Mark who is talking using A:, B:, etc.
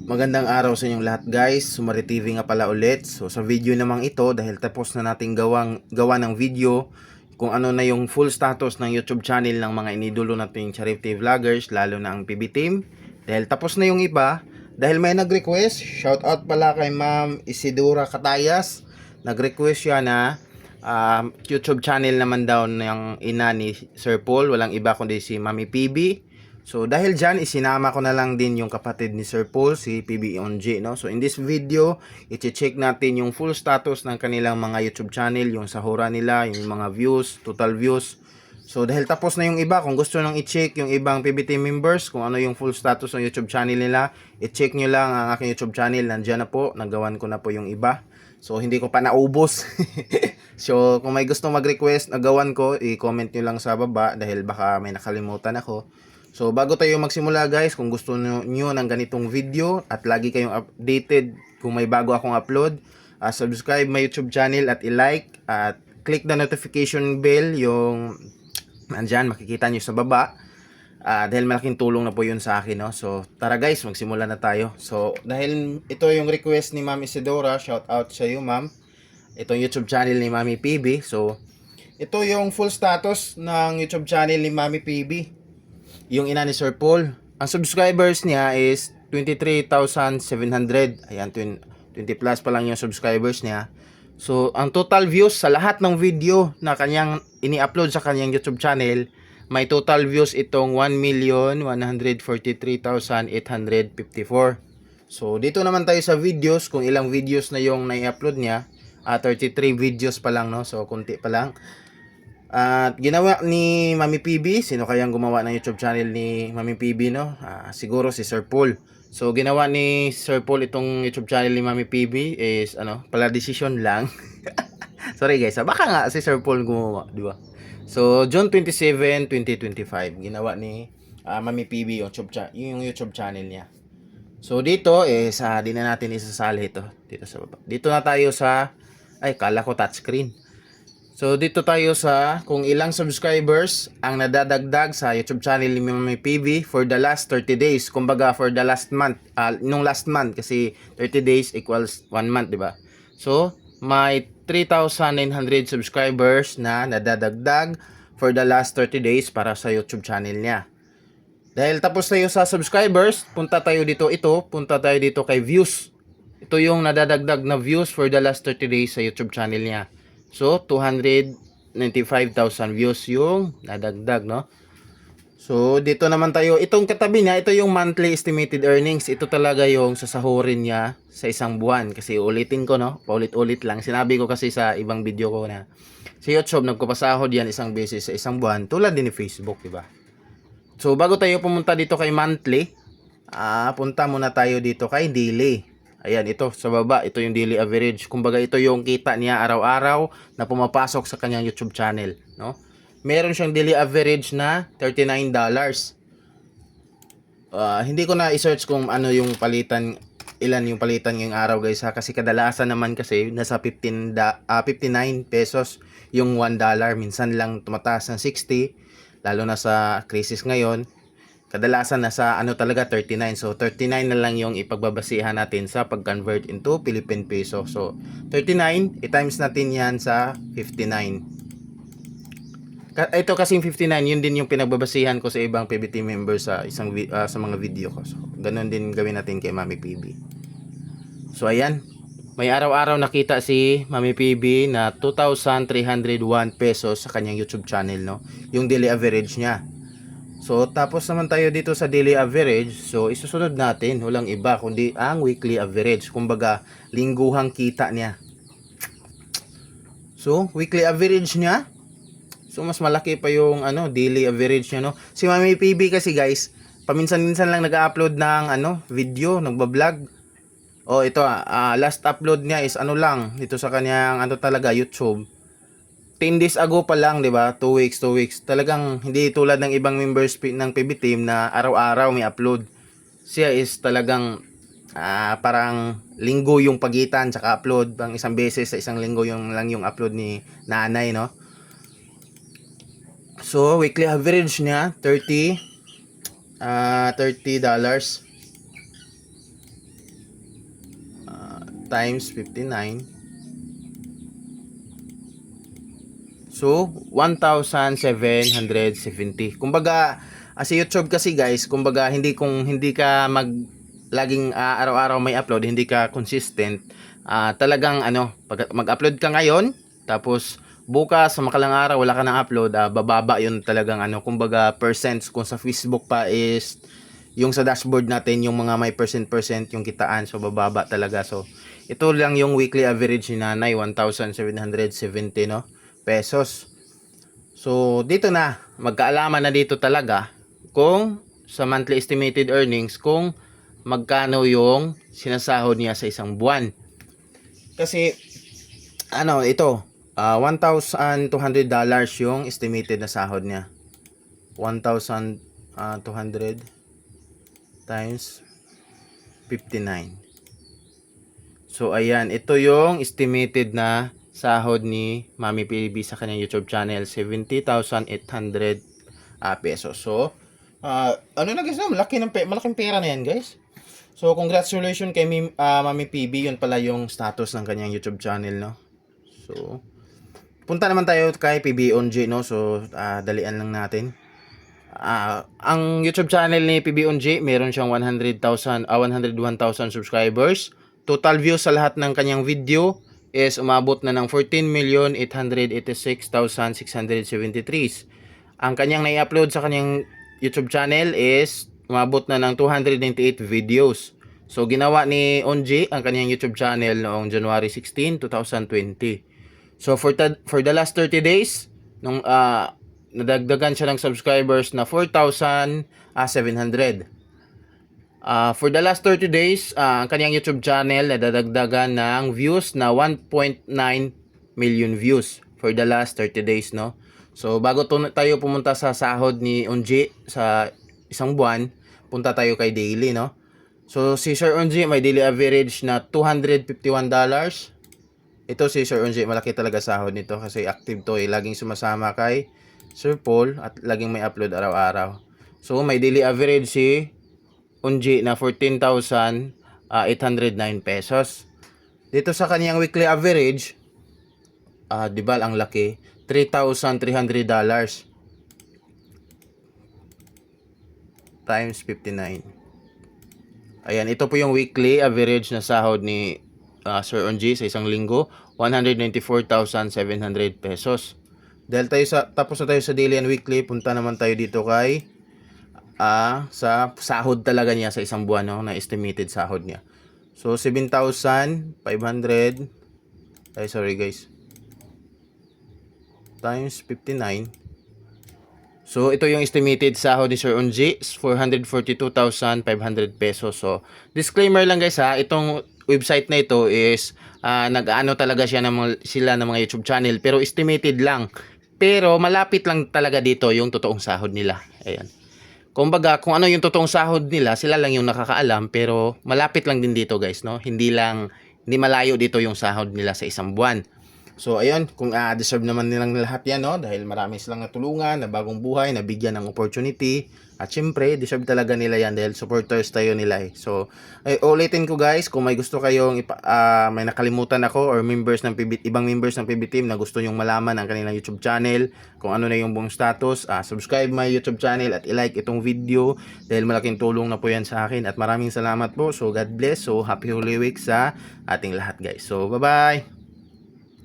A: Magandang araw sa inyong lahat guys, Sumari TV nga pala ulit. So sa video namang ito, dahil tapos na nating gawa ng video kung ano na yung full status ng YouTube channel ng mga inidolo nating charity vloggers, lalo na ang PB Team. Dahil tapos na yung iba, dahil may nag-request, shout out pala kay Ma'am Isidora Catayas. Nag-request siya na YouTube channel naman daw ng ina ni Sir Paul, walang iba kundi si Mami PB. So dahil dyan, isinama ko na lang din yung kapatid ni Sir Paul, si PB Onji, no? So in this video, i-check natin yung full status ng kanilang mga YouTube channel, yung sahura nila, yung mga views, total views. So dahil tapos na yung iba, kung gusto nang i-check yung ibang PBT members, kung ano yung full status ng YouTube channel nila, i-check nyo lang ang aking YouTube channel, nandyan na po, nagawan ko na po yung iba. So hindi ko pa naubos. So kung may gusto mag-request, nagawan ko, i-comment nyo lang sa baba dahil baka may nakalimutan ako. So bago tayo magsimula guys, kung gusto nyo ng ganitong video at lagi kayong updated kung may bago akong upload, subscribe my YouTube channel at i-like at click the notification bell, yung nandyan makikita nyo sa baba, dahil malaking tulong na po yun sa akin, no? So tara guys, magsimula na tayo. So dahil ito yung request ni Ma'am Isidora, shout out sa iyo ma'am. Ito yung YouTube channel ni Mami PB. So ito yung full status ng YouTube channel ni Mami PB, yung ina ni Sir Paul. Ang subscribers niya is 23,700. Ayan, 20 plus pa lang yung subscribers niya. So, ang total views sa lahat ng video na kanyang ini-upload sa kanyang YouTube channel, may total views itong 1,143,854. So, dito naman tayo sa videos, kung ilang videos na yung nai-upload niya. 33 videos pa lang, no? So, kunti pa lang. At ginawa ni Mami PB, sino kayang gumawa ng YouTube channel ni Mami PB, no? Siguro si Sir Paul. So ginawa ni Sir Paul itong YouTube channel ni Mami PB is pala decision lang. Sorry guys, baka nga si Sir Paul gumawa, di ba? So June 27, 2025, ginawa ni Mami PB yung YouTube channel niya. So dito di na natin isasali ito dito sa baba. Dito na tayo sa kala ko touchscreen. So dito tayo sa kung ilang subscribers ang nadadagdag sa YouTube channel ni Mami PB for the last 30 days. Kumbaga for the last month, nung last month kasi 30 days equals 1 month, di ba? So may 3,900 subscribers na nadadagdag for the last 30 days para sa YouTube channel niya. Dahil tapos tayo sa subscribers, punta tayo dito kay views. Ito yung nadadagdag na views for the last 30 days sa YouTube channel niya. So, 295,000 views yung nadagdag, no? So, dito naman tayo. Itong katabi niya, ito yung monthly estimated earnings. Ito talaga yung sasahurin niya sa isang buwan. Kasi ulitin ko, no? Paulit-ulit lang. Sinabi ko kasi sa ibang video ko na sa YouTube, nagpapasahod yan isang beses sa isang buwan. Tulad din ni Facebook, diba? So, bago tayo pumunta dito kay monthly, punta muna tayo dito kay daily. Ayan, ito sa baba, ito yung daily average. Kumbaga ito yung kita niya araw-araw na pumapasok sa kanyang YouTube channel, no? Meron siyang daily average na $39. Hindi ko na i-search kung ano yung palitan, ilan yung palitan ngayong araw guys, ha? Kasi kadalasan naman kasi nasa 59 pesos yung $1. Minsan lang tumataas ng 60, lalo na sa crisis ngayon. Kadalasan nasa talaga 39. So 39 na lang yung ipagbabasihan natin sa pag-convert into Philippine peso. So 39 i-times natin yan sa 59. Ito kasing 59, yun din yung pinagbabasihan ko sa ibang PBT members sa sa mga video ko. So ganun din gawin natin kay Mami PB. So ayan, may araw-araw nakita si Mami PB na 2,301 pesos sa kanyang YouTube channel, no? Yung daily average niya. So, tapos naman tayo dito sa daily average. So, isusunod natin, walang iba kundi ang weekly average. Kumbaga, lingguhang kita niya. So, weekly average niya. So, mas malaki pa yung daily average niya, no? Si Mami PB kasi guys, paminsan-minsan lang nag-upload ng video, nagba-vlog. Oh, ito last upload niya is lang dito sa kanyang talaga YouTube. 10 days ago pa lang, 'di ba? 2 weeks. Talagang hindi tulad ng ibang members ng PB team na araw-araw may upload. Siya is talagang parang linggo yung pagitan tsaka upload, bang isang beses sa isang linggo yung upload ni nanay, no? So, weekly average niya $30. times 59. So, 1,770. Kumbaga, sa YouTube kasi guys, kumbaga hindi ka laging araw-araw may upload, hindi ka consistent, talagang pag mag-upload ka ngayon, tapos bukas sa makalang araw wala ka nang upload, bababa 'yun talagang kumbaga percents. Kung sa Facebook pa is yung sa dashboard natin, yung mga may percent yung kitaan, so bababa talaga. So, ito lang yung weekly average ni Nanay, 1,770 pesos. So, dito na, magkaalaman na dito talaga kung sa monthly estimated earnings, kung magkano yung sinasahod niya sa isang buwan. Kasi, ito, $1,200 yung estimated na sahod niya. 1,200 times 59. So, ayan, ito yung estimated na sahod ni Mami PB sa kanyang YouTube channel, 70,800 pesos. So, na guys, malaking pera na yan guys. So, congratulations kay Mami PB. Yun pala yung status ng kanyang YouTube channel, no? So, punta naman tayo kay PB Onji, no? So, dalian lang natin. Ang YouTube channel ni PB Onji, meron siyang 101,000 subscribers. Total views sa lahat ng kanyang video is umabot na ng 14,886,673. Ang kanyang na-upload sa kanyang YouTube channel is umabot na ng 298 videos. So, ginawa ni Onji ang kanyang YouTube channel noong January 16, 2020. So, for the last 30 days, nung nadagdagan siya ng subscribers na 4,700. For the last 30 days, ang kanyang YouTube channel nadadagdagan ng views na 1.9 million views for the last 30 days, no? So, bago tayo pumunta sa sahod ni Onji sa isang buwan, punta tayo kay daily, no? So, si Sir Onji may daily average na $251. Ito si Sir Onji, malaki talaga sahod nito kasi active to laging sumasama kay Sir Paul at laging may upload araw-araw. So, may daily average si Onji na 14,809 pesos. Dito sa kaniyang weekly average, di ba ang laki, $3,300 times 59. Ayan, ito po yung weekly average na sahod ni Sir Onji sa isang linggo, 194,700 pesos. Dahil tapos na tayo sa daily and weekly, punta naman tayo dito kay sa sahod talaga niya sa isang buwan, no, na estimated sahod niya. So 7,500 sorry guys, times 59. So ito yung estimated sahod ni Sir Onji, 442,500 pesos. So disclaimer lang guys, itong website na ito is nag-ano talaga siya sila ng mga YouTube channel, pero estimated lang. Pero malapit lang talaga dito yung totoong sahod nila. Ayan. Kumbaga, kung ano yung totoong sahod nila, sila lang yung nakakaalam, pero malapit lang din dito guys, no? Hindi malayo dito yung sahod nila sa isang buwan. So, ayun, kung deserve naman nilang lahat yan, no? Dahil marami silang natulungan, na bagong buhay, nabigyan ng opportunity. At syempre, deserve talaga nila yan dahil supporters tayo nila eh. So, ulitin ko guys, kung may gusto kayong, may nakalimutan ako or ibang members ng PB team na gusto nyong malaman ang kanilang YouTube channel, kung ano na yung buong status, subscribe my YouTube channel at i-like itong video dahil malaking tulong na po yan sa akin. At maraming salamat po. So, God bless. So, happy Holy Week sa ating lahat guys. So, bye-bye!